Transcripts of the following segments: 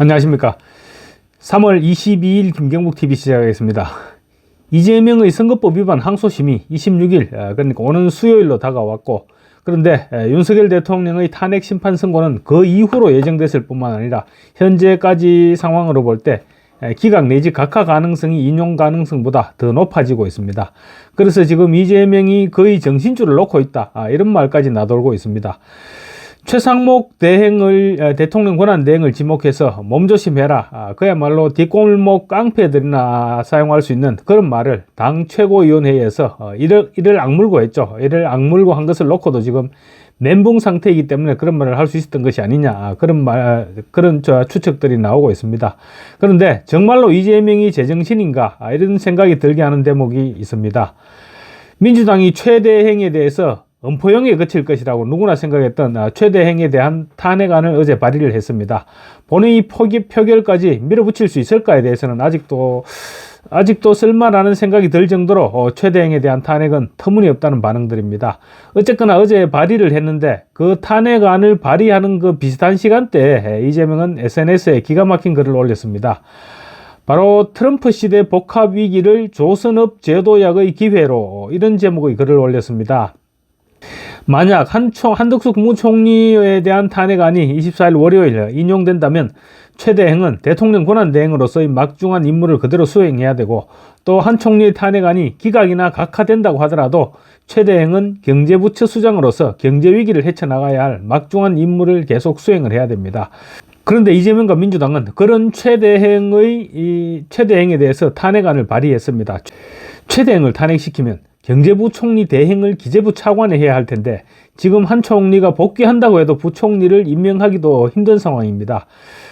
안녕하십니까. 3월 22일 김경북TV 시작하겠습니다. 이재명의 선거법 위반 항소심이 26일, 그러니까 오는 수요일로 다가왔고, 그런데 윤석열 대통령의 탄핵 심판 선고는 그 이후로 예정됐을 뿐만 아니라 현재까지 상황으로 볼 때 기각 내지 각하 가능성이 인용 가능성보다 더 높아지고 있습니다. 그래서 지금 이재명이 거의 정신줄을 놓고 있다, 이런 말까지 나돌고 있습니다. 최상목 대통령 권한 대행을 지목해서 몸조심해라, 그야말로 뒷골목 깡패들이나 사용할 수 있는 그런 말을 당 최고위원회에서 이를 악물고 했죠. 이를 악물고 한 것을 놓고도 지금 멘붕 상태이기 때문에 그런 말을 할 수 있었던 것이 아니냐, 그런 추측들이 나오고 있습니다. 그런데 정말로 이재명이 제정신인가, 이런 생각이 들게 하는 대목이 있습니다. 민주당이 최대행에 대해서 엄포형에 그칠 것이라고 누구나 생각했던 최대행에 대한 탄핵안을 어제 발의를 했습니다. 본회의 표결까지 밀어붙일 수 있을까에 대해서는 아직도 쓸만하는 생각이 들 정도로 최대행에 대한 탄핵은 터무니없다는 반응들입니다. 어쨌거나 어제 발의를 했는데 그 탄핵안을 발의하는 그 비슷한 시간대에 이재명은 SNS에 기가 막힌 글을 올렸습니다. 바로 트럼프 시대 복합 위기를 조선업 제도약의 기회로, 이런 제목의 글을 올렸습니다. 만약 한덕수 국무총리에 대한 탄핵안이 24일 월요일 인용된다면 최대행은 대통령 권한대행으로서의 막중한 임무를 그대로 수행해야 되고, 또 한 총리의 탄핵안이 기각이나 각하된다고 하더라도 최대행은 경제부처 수장으로서 경제위기를 헤쳐나가야 할 막중한 임무를 계속 수행을 해야 됩니다. 그런데 이재명과 민주당은 그런 최대행에 대해서 탄핵안을 발의했습니다. 최대행을 탄핵시키면 경제부 총리 대행을 기재부 차관에 해야 할 텐데 지금 한 총리가 복귀한다고 해도 부총리를 임명하기도 힘든 상황입니다.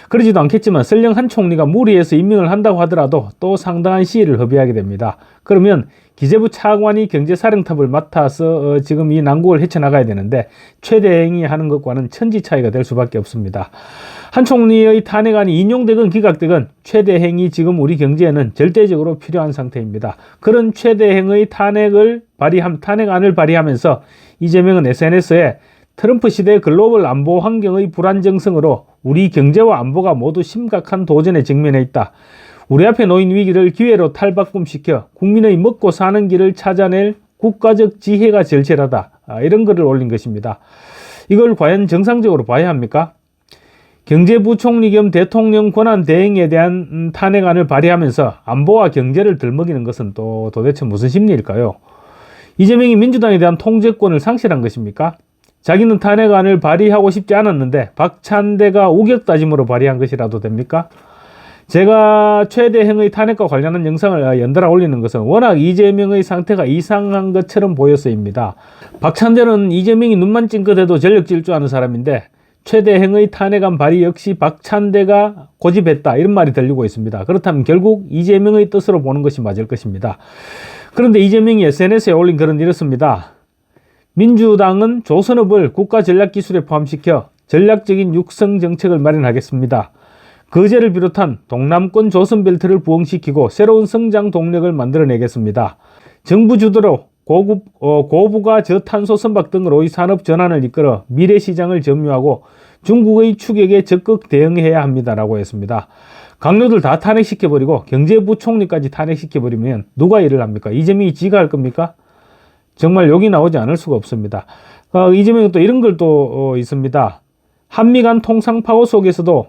그러지도 않겠지만 설령 한 총리가 무리해서 임명을 한다고 하더라도 또 상당한 시일을 허비하게 됩니다. 그러면 기재부 차관이 경제사령탑을 맡아서 지금 이 난국을 헤쳐나가야 되는데 최대행이 하는 것과는 천지 차이가 될 수밖에 없습니다. 한 총리의 탄핵안이 인용되건 기각되건 최대행이 지금 우리 경제에는 절대적으로 필요한 상태입니다. 그런 최대행의 탄핵안을 발의하면서 이재명은 SNS에 트럼프 시대 글로벌 안보 환경의 불안정성으로 우리 경제와 안보가 모두 심각한 도전에 직면해 있다. 우리 앞에 놓인 위기를 기회로 탈바꿈시켜 국민의 먹고 사는 길을 찾아낼 국가적 지혜가 절실하다, 이런 글을 올린 것입니다. 이걸 과연 정상적으로 봐야 합니까? 경제부총리 겸 대통령 권한 대행에 대한 탄핵안을 발의하면서 안보와 경제를 들먹이는 것은 또 도대체 무슨 심리일까요? 이재명이 민주당에 대한 통제권을 상실한 것입니까? 자기는 탄핵안을 발의하고 싶지 않았는데 박찬대가 우격다짐으로 발의한 것이라도 됩니까? 제가 최대행의 탄핵과 관련한 영상을 연달아 올리는 것은 워낙 이재명의 상태가 이상한 것처럼 보여서입니다. 박찬대는 이재명이 눈만 찡긋해도 전력 질주하는 사람인데 최대행의 탄핵안 발의 역시 박찬대가 고집했다, 이런 말이 들리고 있습니다. 그렇다면 결국 이재명의 뜻으로 보는 것이 맞을 것입니다. 그런데 이재명이 SNS에 올린 글은 이렇습니다. 민주당은 조선업을 국가전략기술에 포함시켜 전략적인 육성 정책을 마련하겠습니다. 거제를 비롯한 동남권 조선벨트를 부흥시키고 새로운 성장 동력을 만들어내겠습니다. 정부 주도로 고부가 저탄소 선박 등으로의 산업 전환을 이끌어 미래 시장을 점유하고 중국의 추격에 적극 대응해야 합니다라고 했습니다. 강요들 다 탄핵시켜버리고 경제부총리까지 탄핵시켜버리면 누가 일을 합니까? 이재명이 지가 할 겁니까? 정말 욕이 나오지 않을 수가 없습니다. 이재명은 또 이런 글도 있습니다. 한미 간 통상파워 속에서도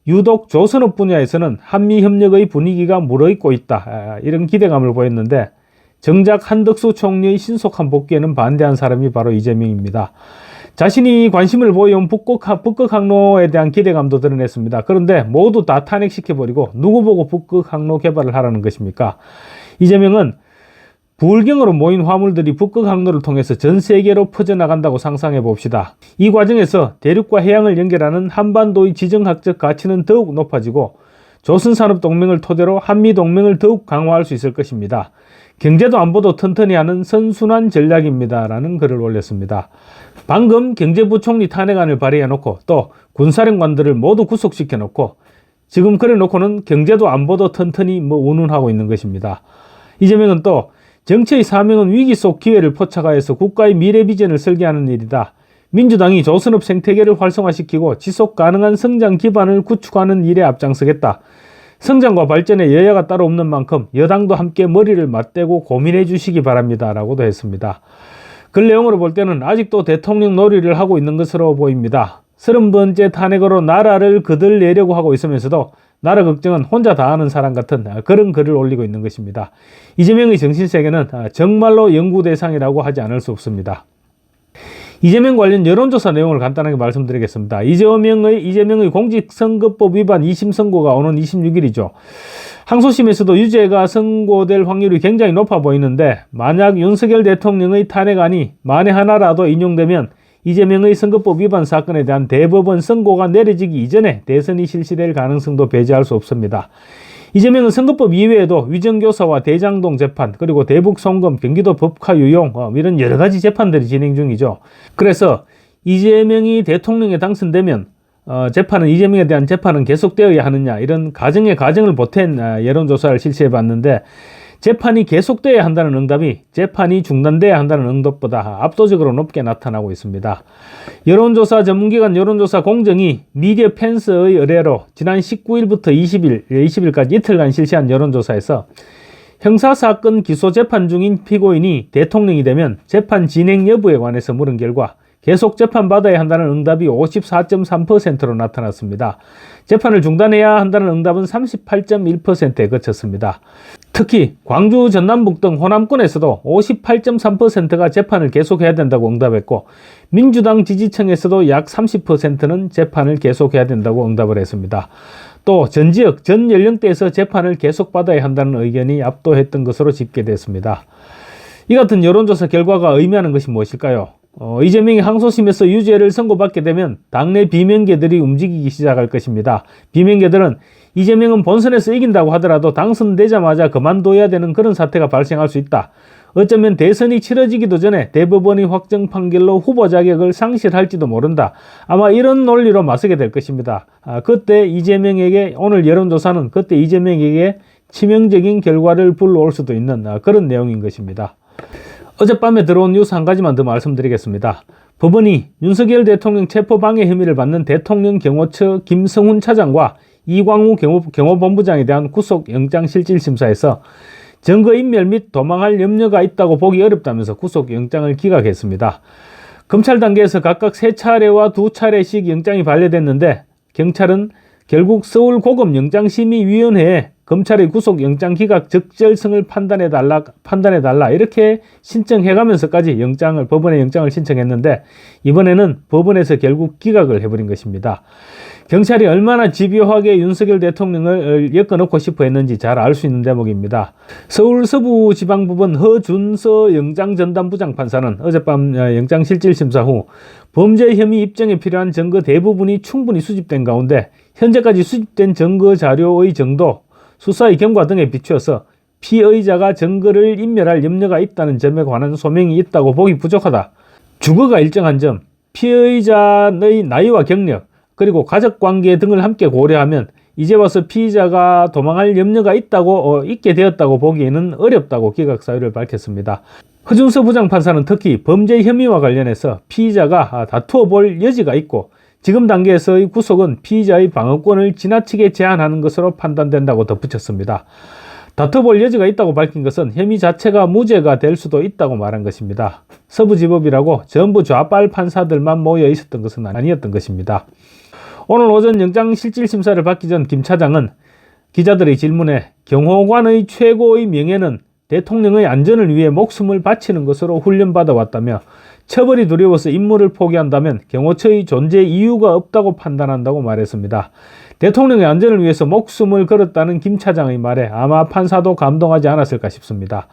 유독 조선업 분야에서는 한미협력의 분위기가 무르익고 있다, 이런 기대감을 보였는데 정작 한덕수 총리의 신속한 복귀에는 반대한 사람이 바로 이재명입니다. 자신이 관심을 보여온 북극 항로에 대한 기대감도 드러냈습니다. 그런데 모두 다 탄핵시켜버리고 누구 보고 북극 항로 개발을 하라는 것입니까? 이재명은 부울경으로 모인 화물들이 북극 항로를 통해서 전 세계로 퍼져나간다고 상상해 봅시다. 이 과정에서 대륙과 해양을 연결하는 한반도의 지정학적 가치는 더욱 높아지고 조선산업동맹을 토대로 한미동맹을 더욱 강화할 수 있을 것입니다. 경제도 안보도 튼튼히 하는 선순환 전략입니다, 라는 글을 올렸습니다. 방금 경제부총리 탄핵안을 발의해놓고 또 군사령관들을 모두 구속시켜놓고 지금 그래놓고는 경제도 안보도 튼튼히 운운하고 있는 것입니다. 이재명은 또 정치의 사명은 위기 속 기회를 포착하여서 국가의 미래 비전을 설계하는 일이다. 민주당이 조선업 생태계를 활성화시키고 지속 가능한 성장 기반을 구축하는 일에 앞장서겠다. 성장과 발전에 여야가 따로 없는 만큼 여당도 함께 머리를 맞대고 고민해 주시기 바랍니다. 라고도 했습니다. 글 내용으로 볼 때는 아직도 대통령 놀이를 하고 있는 것으로 보입니다. 30번째 탄핵으로 나라를 거들내려고 하고 있으면서도 나라 걱정은 혼자 다 하는 사람 같은 그런 글을 올리고 있는 것입니다. 이재명의 정신세계는 정말로 연구 대상이라고 하지 않을 수 없습니다. 이재명 관련 여론조사 내용을 간단하게 말씀드리겠습니다. 이재명의 공직선거법 위반 2심 선고가 오는 26일이죠. 항소심에서도 유죄가 선고될 확률이 굉장히 높아 보이는데 만약 윤석열 대통령의 탄핵안이 만에 하나라도 인용되면 이재명의 선거법 위반 사건에 대한 대법원 선고가 내려지기 이전에 대선이 실시될 가능성도 배제할 수 없습니다. 이재명은 선거법 이외에도 위정교사와 대장동 재판, 그리고 대북송금, 경기도 법화 유용 이런 여러 가지 재판들이 진행 중이죠. 그래서 이재명이 대통령에 당선되면 이재명에 대한 재판은 계속되어야 하느냐, 이런 가정을 보탠 여론조사를 실시해 봤는데 재판이 계속돼야 한다는 응답이 재판이 중단돼야 한다는 응답보다 압도적으로 높게 나타나고 있습니다. 여론조사 전문기관 여론조사 공정이 미디어 펜스의 의뢰로 지난 19일부터 20일까지 이틀간 실시한 여론조사에서 형사사건 기소 재판 중인 피고인이 대통령이 되면 재판 진행 여부에 관해서 물은 결과 계속 재판받아야 한다는 응답이 54.3%로 나타났습니다. 재판을 중단해야 한다는 응답은 38.1%에 그쳤습니다. 특히 광주, 전남북 등 호남권에서도 58.3%가 재판을 계속해야 된다고 응답했고 민주당 지지층에서도 약 30%는 재판을 계속해야 된다고 응답을 했습니다. 또 전 지역, 전 연령대에서 재판을 계속받아야 한다는 의견이 압도했던 것으로 집계됐습니다. 이 같은 여론조사 결과가 의미하는 것이 무엇일까요? 이재명이 항소심에서 유죄를 선고받게 되면 당내 비명계들이 움직이기 시작할 것입니다. 비명계들은 이재명은 본선에서 이긴다고 하더라도 당선되자마자 그만둬야 되는 그런 사태가 발생할 수 있다. 어쩌면 대선이 치러지기도 전에 대법원이 확정 판결로 후보 자격을 상실할지도 모른다. 아마 이런 논리로 맞서게 될 것입니다. 그때 이재명에게, 오늘 여론조사는 그때 이재명에게 치명적인 결과를 불러올 수도 있는 그런 내용인 것입니다. 어젯밤에 들어온 뉴스 한 가지만 더 말씀드리겠습니다. 법원이 윤석열 대통령 체포방해 혐의를 받는 대통령 경호처 김성훈 차장과 이광우 경호본부장에 대한 구속영장실질심사에서 증거인멸 및 도망할 염려가 있다고 보기 어렵다면서 구속영장을 기각했습니다. 검찰 단계에서 각각 3차례와 2차례씩 영장이 발려됐는데 경찰은 결국 서울고검영장심의위원회에 검찰의 구속영장 기각 적절성을 판단해달라 이렇게 신청해가면서까지 법원에 영장을 신청했는데 이번에는 법원에서 결국 기각을 해버린 것입니다. 경찰이 얼마나 집요하게 윤석열 대통령을 엮어놓고 싶어 했는지 잘 알 수 있는 대목입니다. 서울 서부지방법원 허준서 영장전담부장 판사는 어젯밤 영장실질심사 후 범죄 혐의 입증에 필요한 증거 대부분이 충분히 수집된 가운데 현재까지 수집된 증거 자료의 정도, 수사의 경과 등에 비추어서 피의자가 증거를 인멸할 염려가 있다는 점에 관한 소명이 있다고 보기 부족하다. 주거가 일정한 점, 피의자의 나이와 경력, 그리고 가족관계 등을 함께 고려하면 이제 와서 피의자가 도망할 염려가 있게 되었다고 보기에는 어렵다고 기각 사유를 밝혔습니다. 허준서 부장판사는 특히 범죄 혐의와 관련해서 피의자가 다투어 볼 여지가 있고 지금 단계에서의 구속은 피의자의 방어권을 지나치게 제한하는 것으로 판단된다고 덧붙였습니다. 다투볼 여지가 있다고 밝힌 것은 혐의 자체가 무죄가 될 수도 있다고 말한 것입니다. 서부지법이라고 전부 좌빨 판사들만 모여 있었던 것은 아니었던 것입니다. 오늘 오전 영장실질심사를 받기 전 김 차장은 기자들의 질문에 경호관의 최고의 명예는 대통령의 안전을 위해 목숨을 바치는 것으로 훈련받아 왔다며 처벌이 두려워서 임무를 포기한다면 경호처의 존재 이유가 없다고 판단한다고 말했습니다. 대통령의 안전을 위해서 목숨을 걸었다는 김 차장의 말에 아마 판사도 감동하지 않았을까 싶습니다.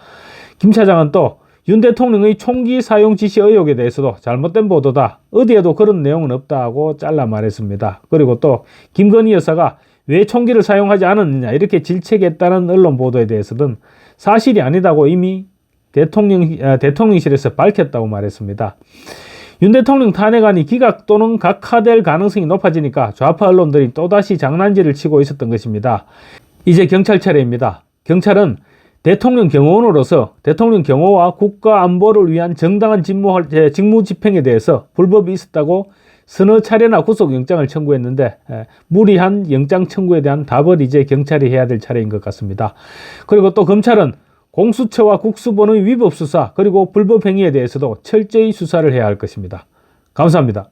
김 차장은 또 윤 대통령의 총기 사용 지시 의혹에 대해서도 잘못된 보도다, 어디에도 그런 내용은 없다고 잘라 말했습니다. 그리고 또 김건희 여사가 왜 총기를 사용하지 않았느냐 이렇게 질책했다는 언론 보도에 대해서는 사실이 아니다고 이미 대통령실에서 밝혔다고 말했습니다. 윤 대통령 탄핵안이 기각 또는 각하될 가능성이 높아지니까 좌파 언론들이 또다시 장난질을 치고 있었던 것입니다. 이제 경찰 차례입니다. 경찰은 대통령 경호원으로서 대통령 경호와 국가 안보를 위한 정당한 직무 집행에 대해서 불법이 있었다고 서너 차례나 구속영장을 청구했는데 무리한 영장 청구에 대한 답을 이제 경찰이 해야 될 차례인 것 같습니다. 그리고 또 검찰은 공수처와 국수본의 위법 수사 그리고 불법 행위에 대해서도 철저히 수사를 해야 할 것입니다. 감사합니다.